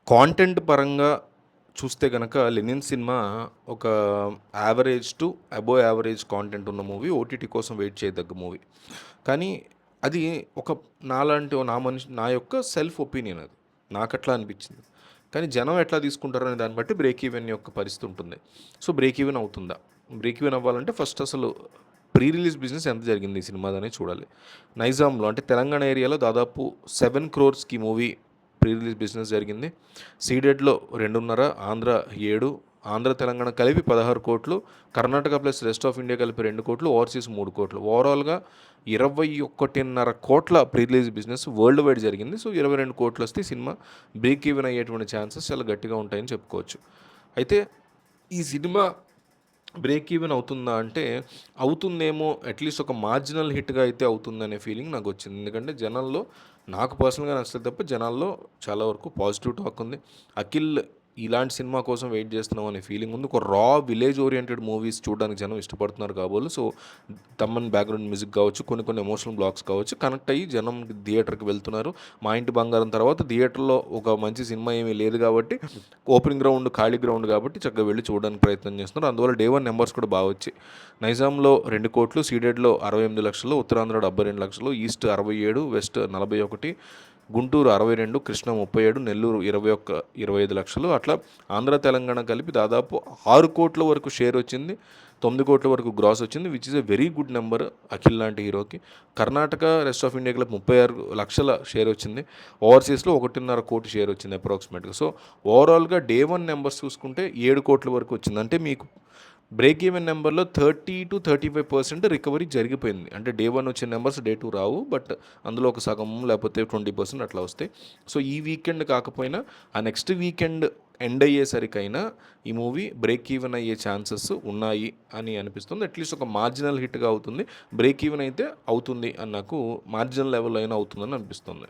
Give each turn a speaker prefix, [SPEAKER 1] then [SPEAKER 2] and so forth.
[SPEAKER 1] Content పరంగా చూస్తే గనక 'లెనిన్' సినిమా ఒక average to above average content ఉన్న మూవీ. ఓటీటీ కోసం వెయిట్ చేయదగ్గ మూవీ. కానీ అది ఒక నాలాంటి నా యొక్క సెల్ఫ్ ఒపీనియన్ అది. నాకట్లా అనిపించింది. కానీ జనం ఎట్లా తీసుకుంటారనే దాన్ని బట్టి బ్రేక్ ఈవెన్ యొక్క పరిస్థితి ఉంటుంది. సో, బ్రేక్ ఈవెన్ అవుతుందా? బ్రేక్ ఈవెన్ అవ్వాలంటే ఫస్ట్ అసలు ప్రీ రిలీజ్ బిజినెస్ ఎంత జరిగింది ఈ సినిమాదనేది చూడాలి. నైజాంలో అంటే తెలంగాణ ఏరియాలో దాదాపు 7 క్రోర్స్‌కి మూవీ ప్రీ రిలీజ్ బిజినెస్ జరిగింది. సీడెడ్‌లో 2.5, ఆంధ్ర 7, ఆంధ్ర తెలంగాణ కలిపి 16 కోట్లు, Karnataka plus rest of India కలిపి 2 కోట్లు, ఓవర్సీస్ 3 కోట్లు. ఓవరాల్‌గా 21.5 కోట్ల pre release business world wide జరిగింది. సో, 22 కోట్లు వస్తే సినిమా బ్రేక్ ఈవెన్ అయ్యేటువంటి ఛాన్సెస్ చాలా గట్టిగా ఉంటాయని చెప్పుకోవచ్చు. అయితే ఈ సినిమా బ్రేక్ ఈవెన్ అవుతుందా అంటే, అవుతుందేమో, అట్లీస్ట్ ఒక మార్జినల్ హిట్‌గా అయితే అవుతుందనే ఫీలింగ్ నాకొచ్చింది. ఎందుకంటే జనాల్లో, నాకు పర్సనల్‌గా నచ్చలేదు తప్ప జనాల్లో చాలా వరకు పాజిటివ్ టాక్ ఉంది. 'అఖిల్' ఇలాంటి సినిమా కోసం వెయిట్ చేస్తున్నాం అనే ఫీలింగ్ ఉంది. ఒక రా విలేజ్ ఓరియెంటెడ్ మూవీస్ చూడడానికి జనం ఇష్టపడుతున్నారు కాబోలు. సో, తమన్ బ్యాక్‌గ్రౌండ్ మ్యూజిక్ కావచ్చు, కొన్ని కొన్ని ఎమోషనల్ బ్లాక్స్ కావచ్చు, కనెక్ట్ అయ్యి జనం థియేటర్‌కి వెళ్తున్నారు. 'మా ఇంటి బంగారం' తర్వాత థియేటర్‌లో ఒక మంచి సినిమా ఏమీ లేదు కాబట్టి, ఓపెనింగ్ గ్రౌండ్, ఖాళీ గ్రౌండ్ కాబట్టి చక్కగా వెళ్లి చూడడానికి ప్రయత్నం చేస్తున్నారు. అందువల్ల డే 1 నెంబర్స్ కూడా బాగా వచ్చాయి. నైజాంలో 2 కోట్లు, సీడెడ్‌లో 68 లక్షలు, ఉత్తరాంధ్రలో 72 లక్షలు, ఈస్ట్ 67, వెస్ట్ 41, గుంటూరు 62, కృష్ణా 37, నెల్లూరు 21, 25 లక్షలు. అట్లా ఆంధ్ర తెలంగాణ కలిపి దాదాపు 6 కోట్ల వరకు షేర్ వచ్చింది. 9 కోట్ల వరకు గ్రాస్ వచ్చింది, which is a very good number Akhil లాంటి హీరోకి. కర్ణాటక, రెస్ట్ ఆఫ్ ఇండియా కలిపి 36 లక్షల షేర్ వచ్చింది. ఓవర్సీస్లో 1.5 కోటి షేర్ వచ్చింది అప్రాక్సిమేట్గా. సో, ఓవరాల్గా డే 1 నెంబర్స్ చూసుకుంటే 7 కోట్ల వరకు వచ్చింది. అంటే మీకు బ్రేక్ ఈవెన్ నెంబర్లో 30-35% రికవరీ జరిగిపోయింది. అంటే డే 1 వచ్చిన నెంబర్స్ డే 2 రావు. బట్ అందులో ఒక సగం లేకపోతే 20% అట్లా వస్తాయి. సో, ఈ వీకెండ్ కాకపోయినా ఆ నెక్స్ట్ వీకెండ్ ఎండ్ అయ్యేసరికైనా ఈ మూవీ బ్రేక్ ఈవెన్ అయ్యే ఛాన్సెస్ ఉన్నాయి అని అనిపిస్తుంది. అట్లీస్ట్ ఒక మార్జినల్ హిట్గా అవుతుంది. బ్రేక్ ఈవెన్ అయితే అవుతుంది అని నాకు మార్జినల్ లెవెల్ అయినా అవుతుందని అనిపిస్తుంది.